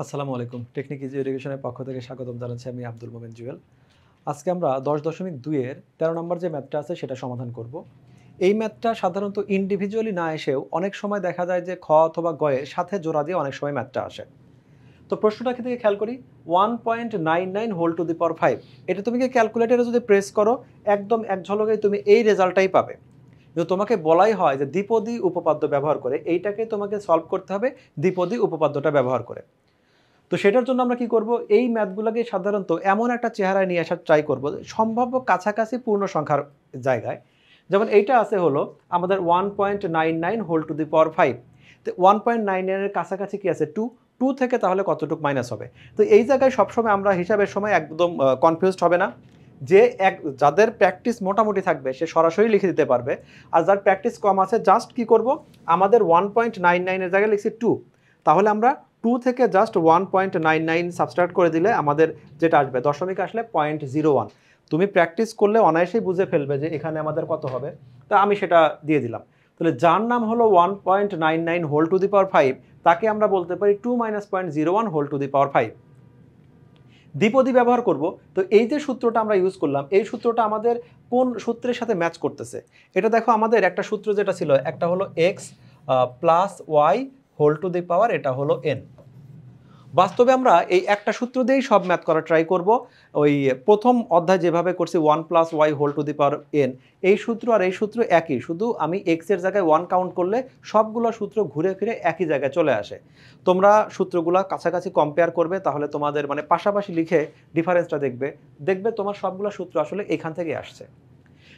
আসসালামু আলাইকুম। Technique easy এডুকেশনের পক্ষ থেকে স্বাগতম জানাচ্ছি আমি আব্দুল মোমেন জুয়েল। আজকে আমরা 10.2 এর 13 নম্বর যে ম্যাথটা আছে সেটা সমাধান করব। এই ম্যাথটা সাধারণত ইন্ডিভিজুয়ালি না এসেও অনেক সময় দেখা যায় যে খ অথবা গ এর সাথে জোড়া দিয়ে অনেক সময় ম্যাথটা আসে। তো প্রশ্নটা থেকে খেয়াল করি 1.99 হোল টু দি পাওয়ার 5। এটা তুমি কি ক্যালকুলেটরে যদি প্রেস করো একদম এক ঝলকেই তুমি এই রেজাল্টটাই পাবে। কিন্তু তোমাকে বলাই হয় যে দ্বিপদী উপপাদ্য ব্যবহার করে এইটাকে তোমাকে সলভ করতে হবে দ্বিপদী উপপাদ্যটা ব্যবহার করে। তো সেটার জন্য আমরা কি করব, এই ম্যাথগুলোকে সাধারণত এমন একটা চেহারায় নিয়ে আসার ট্রাই করব সম্ভাব্য কাছাকাছি পূর্ণ সংখ্যার জায়গায়। যেমন এইটা আছে হলো আমাদের 1.99 হোল টু দি পাওয়ার 5। তো 1.99 এর কাছাকাছি কি আছে 2, 2 থেকে তাহলে কতটুকু মাইনাস হবে। তো এই জায়গায় সবসময় আমরা হিসাবের সময় একদম কনফিউজড হবে না। যে যাদের প্র্যাকটিস মোটামুটি থাকবে সে সরাসরি লিখে দিতে পারবে। আর যার প্র্যাকটিস কম আছে জাস্ট কি করব, আমাদের 1.99 এর জায়গায় লিখছি 2, তাহলে আমরা 2 থেকে জাস্ট 1.99 সাবস্ট্রাক্ট করে দিলে আমাদের যেটা আসবে দশমিক আসলে 0.01। তুমি প্র্যাকটিস করলে অনায়াসেই বুঝে ফেলবে যে এখানে আমাদের কত হবে। তা আমি সেটা দিয়ে দিলাম। তাহলে যার নাম হলো 1.99 হোল টু দি পাওয়ার 5, তাকে আমরা বলতে পারি 2 - 0.01 হোল টু দি পাওয়ার 5। দ্বিপদী ব্যবহার করব। তো এই যে সূত্রটা আমরা ইউজ করলাম, এই সূত্রটা আমাদের কোন সূত্রের সাথে ম্যাচ করতেছে। এটা দেখো, আমাদের একটা সূত্র যেটা ছিল, একটা হলো x plus y whole to the power, এটা হলো এন। বাস্তবে আমরা এই একটা সূত্র দিয়েই সব ম্যাথ করা ট্রাই করব। ওই প্রথম অধ্যায় যেভাবে করছি 1 plus y whole to the power n, এই সূত্র আর এই সূত্র একই, শুধু আমি এক্স এর জায়গায় 1 কাউন্ট করলে সবগুলো সূত্র ঘুরে ফিরে একই জায়গায় চলে আসে। তোমরা সূত্রগুলো কাছাকাছি কম্পেয়ার করবে, তাহলে তোমাদের মানে পাশাপাশি লিখে ডিফারেন্সটা দেখবে, দেখবে তোমার সবগুলো সূত্র আসলে এখান থেকে আসছে।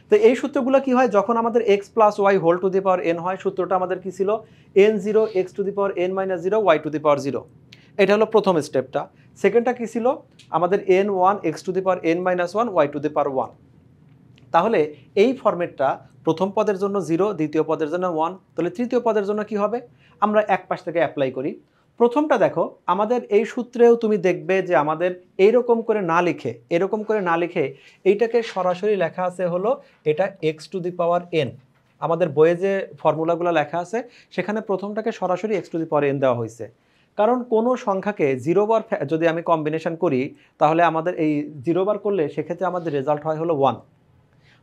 তো এই সূত্রগুলো কি হয়, যখন আমাদের x plus y whole to the power n হয়, সূত্রটা আমাদের কি ছিল, n zero x to the power n minus zero y to the power zero. এটা হলো প্রথম স্টেপটা। সেকেন্ডটা কি ছিল, আমাদের n one x to the power n minus one y to the power one. তাহলে এই ফরম্যাটটা প্রথম পদের জন্য 0, দ্বিতীয় পদের জন্য 1, তাহলে তৃতীয় পদের জন্য কি হবে, আমরা এক পাশ থেকে অ্যাপ্লাই করি। প্রথমটা দেখো, আমাদের এই সূত্রেও তুমি দেখবে যে আমাদের এইরকম করে না লিখে, এরকম করে না লিখে এইটাকে সরাসরি লেখা আছে হলো এটা x to the power N. আমাদের বইয়ে যে ফর্মুলাগুলো লেখা আছে সেখানে প্রথমটাকে সরাসরি x to the power N দেওয়া হয়েছে। কারণ কোনো সংখ্যাকে 0 বার যদি আমি কম্বিনেশন করি, তাহলে আমাদের এই 0 বার করলে সেক্ষেত্রে আমাদের রেজাল্ট হয় হলো 1।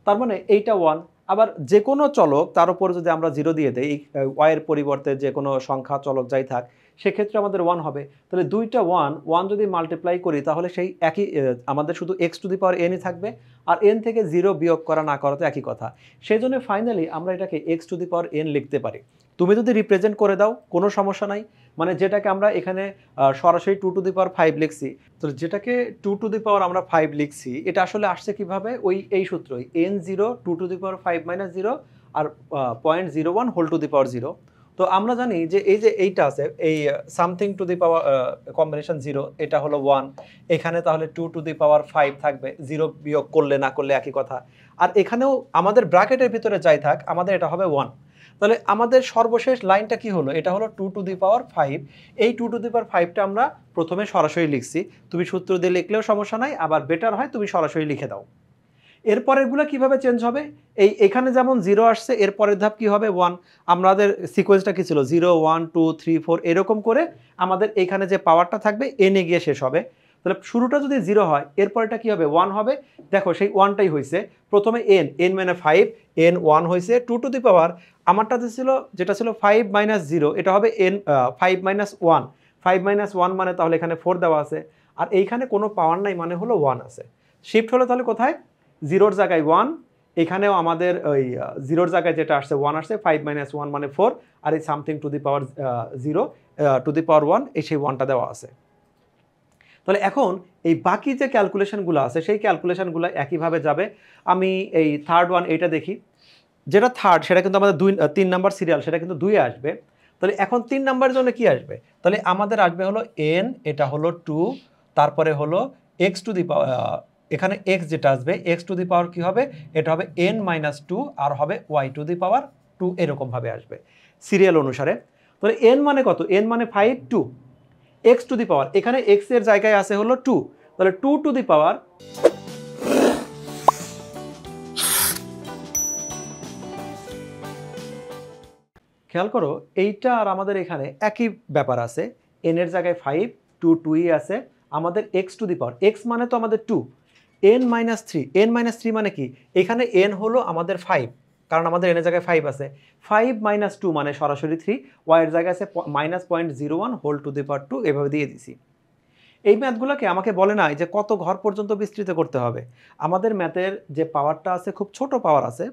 তার মানে এইটা 1। আবার যে কোনো চলক তার উপর যদি আমরা 0 দিয়ে দেই, ওয়াইয়ের পরিবর্তে যে কোনো সংখ্যা চলক যাই থাক, সেক্ষেত্রে আমাদের 1 হবে। তাহলে দুইটা 1 যদি মাল্টিপ্লাই করি তাহলে সেই একই আমাদের শুধু এক্স টু দি পাওয়ার এনই থাকবে, আর এন থেকে 0 বিয়োগ করা না করা তো একই কথা। সেই জন্য ফাইনালি আমরা এটাকে x to the power N লিখতে পারি। তুমি যদি রিপ্রেজেন্ট করে দাও কোনো সমস্যা নাই, মানে যেটাকে আমরা এখানে সরাসরি 2 টু দি পাওয়ার 5 লিখছি, তো যেটাকে 2 টু দি পাওয়ার আমরা 5 লিখছি, এটা আসলে আসছে কিভাবে, ওই এই সূত্রই n zero 2 to the power 5 minus 0 আর 0.01 হোল টু দি পাওয়ার 0। তো আমরা জানি যে এই যে এইটা আছে, এই something to the power combination 0, এটা হলো 1। এখানে তাহলে 2 টু দি পাওয়ার 5 থাকবে, 0 বিয়োগ করলে না করলে একই কথা। আর এখানেও আমাদের ব্র্যাকেটের ভিতরে যাই থাক, আমাদের এটা হবে 1। তাহলে আমাদের সর্বশেষ লাইনটা কি হলো, এটা হলো 2 টু দি পাওয়ার 5। এই 2 টু দি পাওয়ার 5টা আমরা প্রথমে সরাসরি লিখছি। তুমি সূত্র দিয়ে লিখলেও সমস্যা নাই, আবার বেটার হয় তুমি সরাসরি লিখে দাও। এরপরেরগুলো কিভাবে চেঞ্জ হবে, এখানে যেমন 0 আসছে, এরপরের ধাপ কি হবে 1। আমাদের সিকোয়েন্সটা কি ছিল 0 1 2 3 4, এরকম করে আমাদের এখানে যে পাওয়ারটা থাকবে এনে গিয়ে শেষ হবে। তাহলে শুরুটা যদি 0 হয়, এরপরেটা কি হবে 1 হবে। দেখো সেই 1টাই হয়েছে। প্রথমে এন মানে 5, এন 1 হয়েছে 2 টু দি পাওয়ার, আমারটাতে ছিল যেটা ছিল 5 মাইনাস 0, এটা হবে এন 5 মাইনাস 1। 5 মাইনাস 1 মানে তাহলে এখানে 4 দেওয়া আছে, আর এইখানে কোনো পাওয়ার নাই মানে হলো 1 আছে। শিফট হলো তাহলে কোথায়, 0-র জায়গায় 1, এখানেও আমাদের ওই 0-র জায়গায় যেটা আসছে 1 আসছে, 5 মাইনাস 1 মানে 4, আর এই something to the power 0 to the power 1, এই সেই 1টা দেওয়া আছে। তাহলে এখন এই বাকি যে ক্যালকুলেশনগুলো আছে সেই ক্যালকুলেশনগুলো একইভাবে যাবে। আমি এই থার্ড ওয়ান এইটা দেখি, যেটা থার্ড সেটা কিন্তু আমাদের 3 নাম্বার সিরিয়াল, সেটা কিন্তু 2 এ আসবে। তাহলে এখন 3 নাম্বারের জন্য কি আসবে, তাহলে আমাদের আসবে হলো এন, এটা হলো 2, তারপরে হলো এক্স টু দি পাওয়ার, এখানে এক্স যেটা আসবে এক্স টু দি পাওয়ার কি হবে, এটা হবে এন মাইনাস 2, আর হবে ওয়াই টু দি পাওয়ার 2, এরকমভাবে আসবে সিরিয়াল অনুসারে। তাহলে এন মানে কত, এন মানে 5, 2 এক্স টু দি পাওয়ার, এখানে এক্স এর জায়গায় আছে হলো 2, তাহলে 2 টু দি পাওয়ার, খেয়াল করো এইটা আর আমাদের এখানে একই ব্যাপার আছে, এন এর জায়গায় 5, টু টুই আছে, আমাদের x to the power, x মানে তো আমাদের two, n minus three, n minus three মানে কি, এখানে এন হলো আমাদের ফাইভ, কারণ আমাদের এনের জায়গায় ফাইভ আছে, ফাইভ মাইনাস টু মানে সরাসরি থ্রি, ওয়াইয়ের জায়গায় আছে minus point zero one whole to the power two, এভাবে দিয়ে দিছি। এই ম্যাথগুলোকে আমাকে বলে না যে কত ঘর পর্যন্ত বিস্তৃত করতে হবে। আমাদের ম্যাথের যে পাওয়ারটা আছে খুব ছোট পাওয়ার আছে,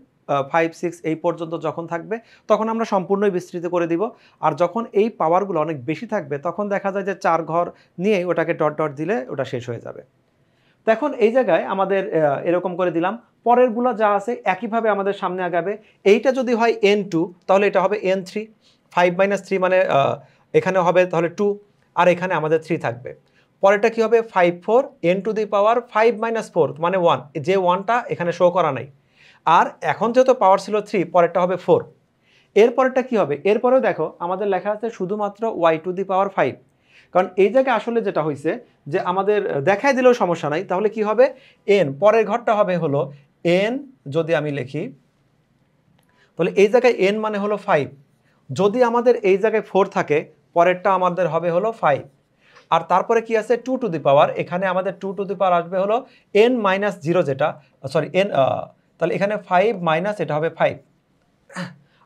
5 6 এই পর্যন্ত যখন থাকবে তখন আমরা সম্পূর্ণই বিস্তৃত করে দিব, আর যখন এই পাওয়ারগুলো অনেক বেশি থাকবে তখন দেখা যায় যে 4 ঘর নিয়ে ওটাকে ডট ডট দিলে ওটা শেষ হয়ে যাবে। তো এখন এই জায়গায় আমাদের এরকম করে দিলাম, পরেরগুলো যা আছে একইভাবে আমাদের সামনে আগাবে। এইটা যদি হয় n2 তাহলে এটা হবে n3, 5 মাইনাস থ্রি মানে এখানে হবে তাহলে 2, আর এখানে আমাদের 3 থাকবে। পরেরটা কি হবে 5 4 n two the power 5 minus 4 মানে 1, যে 1টা এখানে শো করা নাই, আর এখন যেহেতু পাওয়ার ছিল 3 পরেরটা হবে 4। এরপরেরটা কি হবে, এরপরেও দেখো আমাদের লেখা আছে শুধুমাত্র y টু দি পাওয়ার 5, কারণ এই জায়গায় আসলে যেটা হয়েছে যে আমাদের দেখায় দিলেও সমস্যা নাই, তাহলে কি হবে n, পরের ঘরটা হবে হলো n, যদি আমি লিখি তাহলে এই জায়গায় n মানে হলো 5, যদি আমাদের এই জায়গায় 4 থাকে পরেরটা আমাদের হবে হলো 5, আর তারপরে কি আছে 2 টু দি পাওয়ার, এখানে আমাদের 2 টু দি পাওয়ার আসবে হলো n মাইনাস জিরো, যেটা সরি n, তাহলে এখানে 5 মাইনাস এটা হবে 5,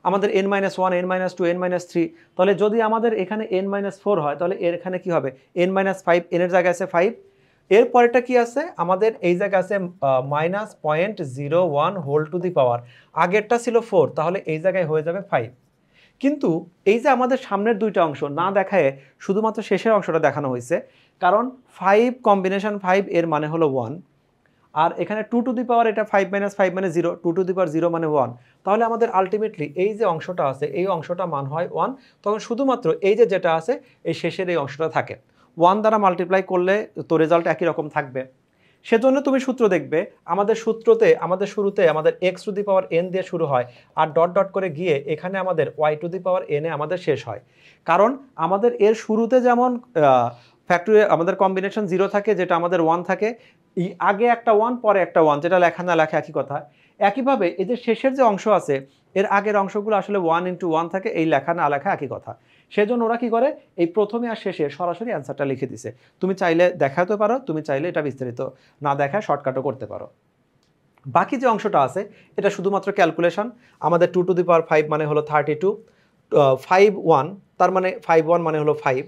আমাদের n minus one, n minus two, n minus three, তাহলে যদি আমাদের এখানে n মাইনাস ফোর হয় তাহলে এর এখানে কি হবে n মাইনাস ফাইভ, এর জায়গায় আছে 5, এর পরেরটা কি আছে আমাদের এই জায়গায় আছে minus point zero one whole to the power, আগেরটা ছিল 4 তাহলে এই জায়গায় হয়ে যাবে 5। কিন্তু এই যে আমাদের সামনের দুইটা অংশ না দেখায় শুধুমাত্র শেষের অংশটা দেখানো হয়েছে, কারণ 5 কম্বিনেশন 5 এর মানে হলো 1, আর এখানে 2 টু দি পাওয়ার এটা 5 মাইনাস 5 মানে 0, 2 টু দি পাওয়ার 0 মানে 1, তাহলে আমাদের আলটিমেটলি এই যে অংশটা আছে এই অংশটা মান হয় 1, তখন শুধুমাত্র এই যে যেটা আছে এই শেষের এই অংশটা থাকে 1 দ্বারা মাল্টিপ্লাই করলে তো রেজাল্ট একই রকম থাকবে। সেজন্য তুমি সূত্র দেখবে আমাদের সূত্রতে আমাদের শুরুতে আমাদের x two the power n দিয়ে শুরু হয়, আর ডট ডট করে গিয়ে এখানে আমাদের y two the power n এ আমাদের শেষ হয়, কারণ আমাদের এর শুরুতে যেমন ফ্যাক্টরিয়াল আমাদের কম্বিনেশন 0 থাকে, যেটা আমাদের 1 থাকে, আগে একটা 1 পরে একটা 1, যেটা লেখা না লেখা একই কথা। একইভাবে এই যে শেষের যে অংশ আছে এর আগের অংশগুলো আসলে 1 ইন্টু 1 থাকে, এই লেখা না লেখা একই কথা। সেজন্য ওরা কি করে এই প্রথমে আর শেষে সরাসরি অ্যান্সারটা লিখে দিছে, তুমি চাইলে দেখাতে পারো, তুমি চাইলে এটা বিস্তারিত না দেখায় শর্টকাটও করতে পারো। বাকি যে অংশটা আছে এটা শুধুমাত্র ক্যালকুলেশন, আমাদের 2 টু দি পাওয়ার 5 মানে হলো 32, 5 1 তার মানে 5 1 মানে হলো 5,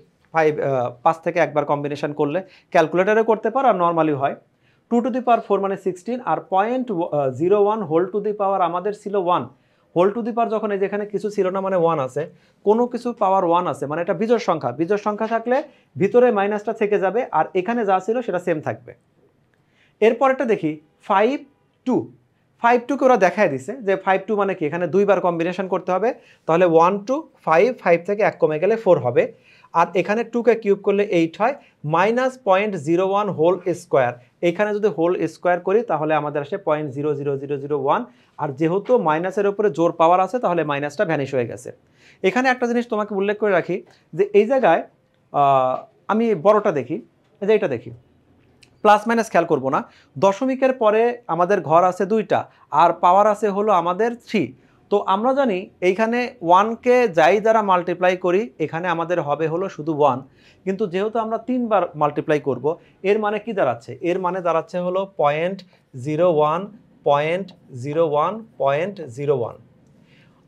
5 থেকে একবার কম্বিনেশন করলে ক্যালকুলেটরে করতে পারো আর নর্মালি হয়। 2 টু দি পাওয়ার 4 মানে 16, আর পয়েন্ট 01 হোল টু দি পাওয়ার আমাদের ছিল 1, হোল টু দি পাওয়ার যখন এই যেখানে কিছু ছিল না মানে 1 আছে, কোনো কিছু পাওয়ার 1 আছে মানে এটা বিজোড় সংখ্যা, বিজোড় সংখ্যা থাকলে ভিতরে মাইনাসটা থেকে যাবে আর এখানে যা ছিল সেটা সেম থাকবে। এরপরেরটা দেখি 5 2, 5 2 কে ওরা দেখায় দিছে যে 5 2 মানে কি, এখানে দুইবার কম্বিনেশন করতে হবে, তাহলে 1 2 5, 5 থেকে 1 কমে গেলে 4 হবে, আর এখানে 2 কে কিউব করলে 8 হয়, minus point zero one whole square, এখানে যদি হোল স্কোয়ার করি তাহলে আমাদের আসে 0.00001, আর যেহেতু মাইনাসের উপরে জোর পাওয়ার আছে তাহলে মাইনাসটা ভ্যানিশ হয়ে গেছে। এখানে একটা জিনিস তোমাকে উল্লেখ করে রাখি যে এই জায়গায় আমি বড়টা দেখি, এই যে এটা দেখি, প্লাস মাইনাস খেয়াল করবো না, দশমিকের পরে আমাদের ঘর আছে 2টা আর পাওয়ার আছে হলো আমাদের 3, তো আমরা জানি এইখানে 1কে যাই দ্বারা মাল্টিপ্লাই করি এখানে আমাদের হবে হলো শুধু 1, কিন্তু যেহেতু আমরা 3বার মাল্টিপ্লাই করব এর মানে কি দাঁড়াচ্ছে, এর মানে দাঁড়াচ্ছে হলো 0.01 0.01 0.01,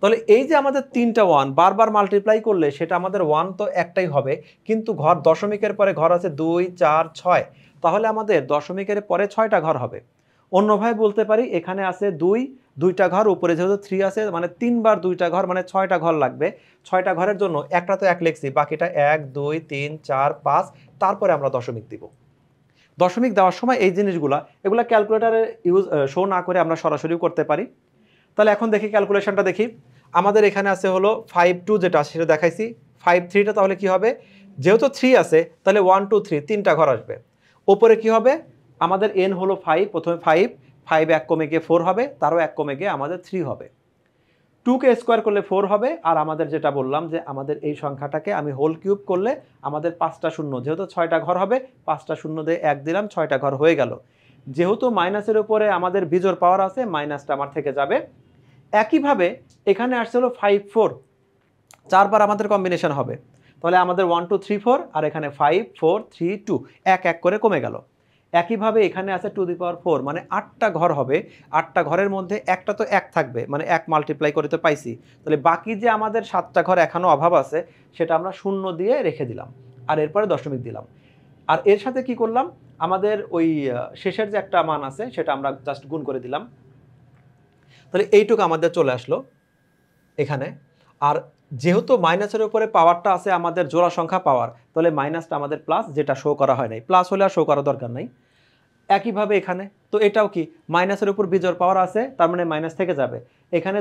তাহলে এই যে আমাদের 3টা 1 বারবার মাল্টিপ্লাই করলে সেটা আমাদের 1 তো একটাই হবে, কিন্তু ঘর দশমিকের পরে ঘর আছে 2 4 6, তাহলে আমাদের দশমিকের পরে 6টা ঘর হবে। অন্যভাবে বলতে পারি এখানে আছে 2টা ঘর, উপরে যেহেতু 3 আছে মানে 3বার 2টা ঘর মানে 6টা ঘর লাগবে। 6টা ঘরের জন্য একটা তো 1 লিখছি, বাকিটা 1 2 3 4 5, তারপরে আমরা দশমিক দিব। দশমিক দেওয়ার সময় এই জিনিসগুলা এগুলা ক্যালকুলেটারে শো না করে আমরা সরাসরিও করতে পারি। তাহলে এখন দেখি ক্যালকুলেশনটা দেখি, আমাদের এখানে আছে হলো 5 2 যেটা সেটা দেখাইছি, 5 3টা তাহলে কি হবে, যেহেতু 3 আছে তাহলে 1 2 3 3টা ঘর আসবে, ওপরে কি হবে আমাদের n হলো 5, প্রথমে 5 5 1 কমে গিয়ে 4 হবে, তারও 1 কমে গিয়ে আমাদের 3 হবে, 2কে স্কোয়ার করলে 4 হবে, আর আমাদের যেটা বললাম যে আমাদের এই সংখ্যাটাকে আমি হোল কিউব করলে আমাদের 5টা শূন্য, যেহেতু 6টা ঘর হবে 5টা শূন্য দিয়ে 1 দিলাম, 6টা ঘর হয়ে গেল। যেহেতু মাইনাসের উপরে আমাদের বিজোড় পাওয়ার আছে মাইনাসটা আমার থেকে যাবে। একইভাবে এখানে আসছে হলো 5 4, 4বার আমাদের কম্বিনেশন হবে, তাহলে আমাদের 1 2 3 4 আর এখানে 5 4 3 2 এক এক করে কমে গেল। একইভাবে এখানে আছে টু দি পাওয়ার 4 মানে 8টা ঘর হবে। 8টা ঘরের মধ্যে একটা তো 1 থাকবে, মানে 1 মাল্টিপ্লাই করে তো পাইছি। তাহলে বাকি যে আমাদের 7টা ঘর এখনো অভাব আছে সেটা আমরা 0 দিয়ে রেখে দিলাম, আর এরপরে দশমিক দিলাম। আর এর সাথে কি করলাম, আমাদের ওই শেষের যে একটা মান আছে সেটা আমরা জাস্ট গুণ করে দিলাম। তাহলে এইটুকু আমাদের চলে আসলো এখানে। আর যেহেতু মাইনাসের উপরে পাওয়ারটা আছে আমাদের জোড়া সংখ্যা পাওয়ার, তাহলে মাইনাসটা আমাদের প্লাস, যেটা শো করা হয় নাই। প্লাস হলে আর শো করার দরকার নাই। একইভাবে এখানে তো এটাও কি মাইনাসের উপর বিজোড় পাওয়ার আছে, তার মানে মাইনাস থেকে যাবে। এখানে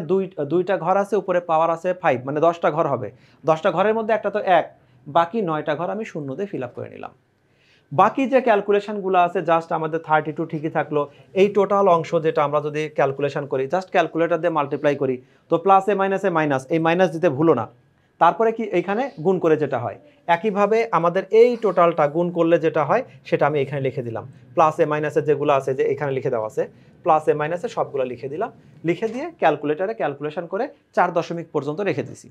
দুইটা ঘর আছে, উপরে পাওয়ার আছে 5, মানে 10টা ঘর হবে। 10টা ঘরের মধ্যে একটা তো 1, বাকি 9টা ঘর আমি 0 দিয়ে ফিল আপ করে নিলাম। বাকি যে ক্যালকুলেশনগুলো আছে জাস্ট আমাদের 32 ঠিকই থাকলো। এই টোটাল অংশ যেটা আমরা যদি ক্যালকুলেশন করি, জাস্ট ক্যালকুলেটর দিয়ে মাল্টিপ্লাই করি, তো প্লাসে মাইনাসে মাইনাস, এই মাইনাস দিতে ভুলো না। তারপরে কি এইখানে গুণ করে যেটা হয়, একইভাবে আমাদের এই টোটালটা গুণ করলে যেটা হয় সেটা আমি এখানে লিখে দিলাম। প্লাসে মাইনাসে যেগুলো আছে যে এখানে লিখে দেওয়া আছে, প্লাসে মাইনাসে সবগুলো লিখে দিলাম। লিখে দিয়ে ক্যালকুলেটরে ক্যালকুলেশন করে 4 দশমিক পর্যন্ত রেখে দিছি।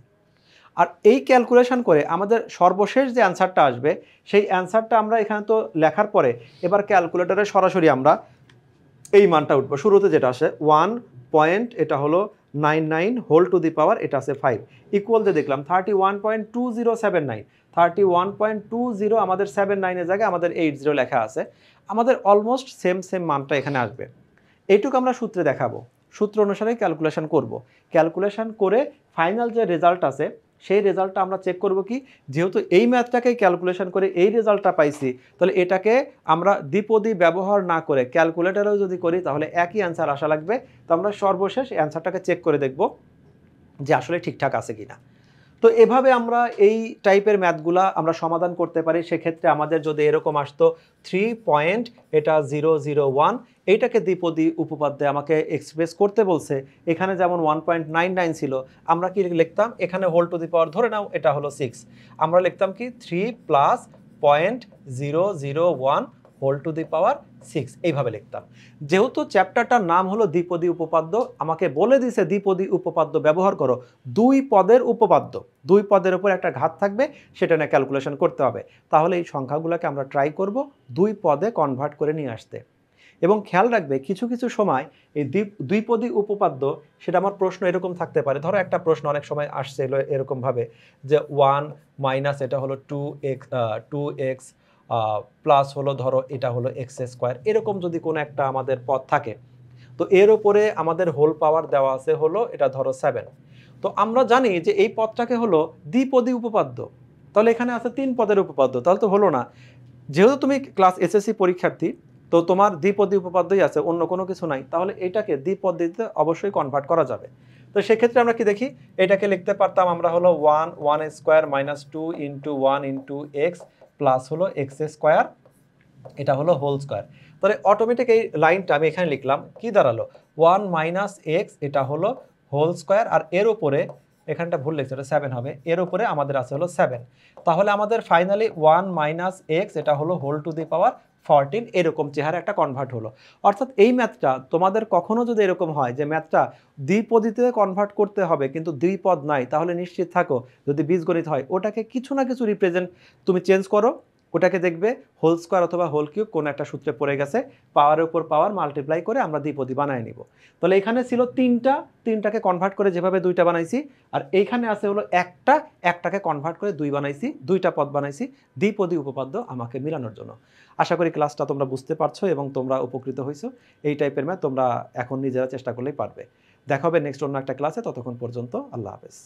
আর এই ক্যালকুলেশন করে আমাদের সর্বশেষ যে অ্যান্সারটা আসবে সেই অ্যান্সারটা আমরা এখানে তো লেখার পরে এবার ক্যালকুলেটরে সরাসরি আমরা এই মানটা উঠবো। শুরুতে যেটা আসে 1 পয়েন্ট, এটা হলো 99 হোল টু দি পাওয়ার, এটা আছে 5, ইকুয়াল দিয়ে দেখলাম 31.2079, 31.20 আমাদের 79 এর জায়গায় আমাদের 80 লেখা আছে। আমাদের অলমোস্ট সেম মানটা এখানে আসবে। এইটুকু আমরা সূত্রে দেখাবো, সূত্র অনুসারে ক্যালকুলেশন করব। ক্যালকুলেশন করে ফাইনাল যে রেজাল্ট আছে সেই রেজাল্টটা আমরা চেক করব কি, যেহেতু এই ম্যাথটাকে ক্যালকুলেশন করে এই রেজাল্টটা পাইছি, তাহলে এটাকে আমরা দ্বিপদী ব্যবহার না করে ক্যালকুলেটরেও যদি করি তাহলে একই অ্যান্সার আসা লাগবে। তো আমরা সর্বশেষ অ্যান্সারটাকে চেক করে দেখব যে আসলে ঠিকঠাক আছে কিনা। তো এভাবে আমরা এই টাইপের ম্যাথগুলা আমরা সমাধান করতে পারি। সেক্ষেত্রে আমাদের যদি এরকম আসতো 3 পয়েন্ট, এটা 001, এইটাকে দ্বিপদী উপপাদ্যে আমাকে এক্সপ্রেস করতে বলছে। এখানে যেমন 1.99 ছিল, আমরা কি লিখতাম, এখানে হোল টু দি পাওয়ার ধরে নাও এটা হলো 6, আমরা লিখতাম কি 3 প্লাস 0.001 হোল টু দি পাওয়ার 6, এইভাবে লিখতাম। যেহেতু চ্যাপ্টারটার নাম হলো দ্বিপদী উপপাদ্য, আমাকে বলে দিছে দ্বিপদী উপপাদ্য ব্যবহার করো। দুই পদের উপপাদ্য, দুই পদের উপর একটা ঘাত থাকবে, সেটা নিয়ে ক্যালকুলেশন করতে হবে। তাহলে এই সংখ্যাগুলোকে আমরা ট্রাই করব দুই পদে কনভার্ট করে নিয়ে আসতে। এবং খেয়াল রাখবে কিছু কিছু সময় এই দ্বিপদী উপপাদ্য, সেটা আমার প্রশ্ন এরকম থাকতে পারে। ধরো একটা প্রশ্ন অনেক সময় আসছে এরকমভাবে যে 1 মাইনাস এটা হলো 2x প্লাস হলো ধরো এটা হলো এক্স স্কোয়ার, এরকম যদি কোনো একটা আমাদের পদ থাকে, তো এর উপরে আমাদের হোল পাওয়ার দেওয়া আছে হলো এটা ধরো 7। তো আমরা জানি যে এই পদটাকে হলো দ্বিপদী উপপাদ্য, তাহলে এখানে আছে 3 পদের উপপাদ্য, তাহলে তো হলো না। যেহেতু তুমি ক্লাস এসএসসি পরীক্ষার্থী, তো তোমার দ্বিপদী উপপাদ্যই আছে, অন্য কোনো কিছু নাই, তাহলে এটাকে দ্বিপদীতে অবশ্যই কনভার্ট করা যাবে। তো সেক্ষেত্রে আমরা কি দেখি, এটাকে লিখতে পারতাম আমরা হলো 1 square minus 2 into 1 into x plus হলো এক্স স্কোয়ার, এটা হলো হোল স্কোয়ার। তাহলে অটোমেটিক এই লাইনটা আমি এখানে লিখলাম, কি দাঁড়ালো 1 মাইনাস এক্স, এটা হলো হোল স্কোয়ার, আর এর উপরে এখানটা ভুল লিখছে, এটা 7 হবে, এর উপরে আমাদের আছে হলো 7। তাহলে আমাদের ফাইনালি 1 মাইনাস এক্স, এটা হলো হোল টু দি পাওয়ার 14, এরকম চেহারা একটা কনভার্ট হলো। অর্থাৎ এই ম্যাথটা তোমাদের কখনো যদি এরকম হয় যে ম্যাথটা দ্বিপদীতে কনভার্ট করতে হবে কিন্তু দ্বিপদ নাই, তাহলে নিশ্চিত থাকো যদি বীজগণিত হয় ওটাকে কিছু না কিছু রিপ্রেজেন্ট তুমি চেঞ্জ করো, ওটাকে দেখবে হোল স্কোয়ার অথবা হোল কিউব কোনো একটা সূত্রে পড়ে গেছে, পাওয়ারের উপর পাওয়ার মাল্টিপ্লাই করে আমরা দ্বিপদী বানায় নিব। তাহলে এখানে ছিল তিনটাকে কনভার্ট করে যেভাবে দুইটা বানাইছি, আর এইখানে আছে হলো একটাকে কনভার্ট করে দুই বানাইছি, দুইটা পদ বানাইছি দ্বিপদী উপপাদ্য আমাকে মিলানোর জন্য। আশা করি ক্লাসটা তোমরা বুঝতে পারছো এবং তোমরা উপকৃত হয়েছো। এই টাইপের ম্যাথ তোমরা এখন নিজেরা চেষ্টা করলেই পারবে। দেখা হবে নেক্সট অন্য একটা ক্লাসে, ততক্ষণ পর্যন্ত আল্লাহ হাফেজ।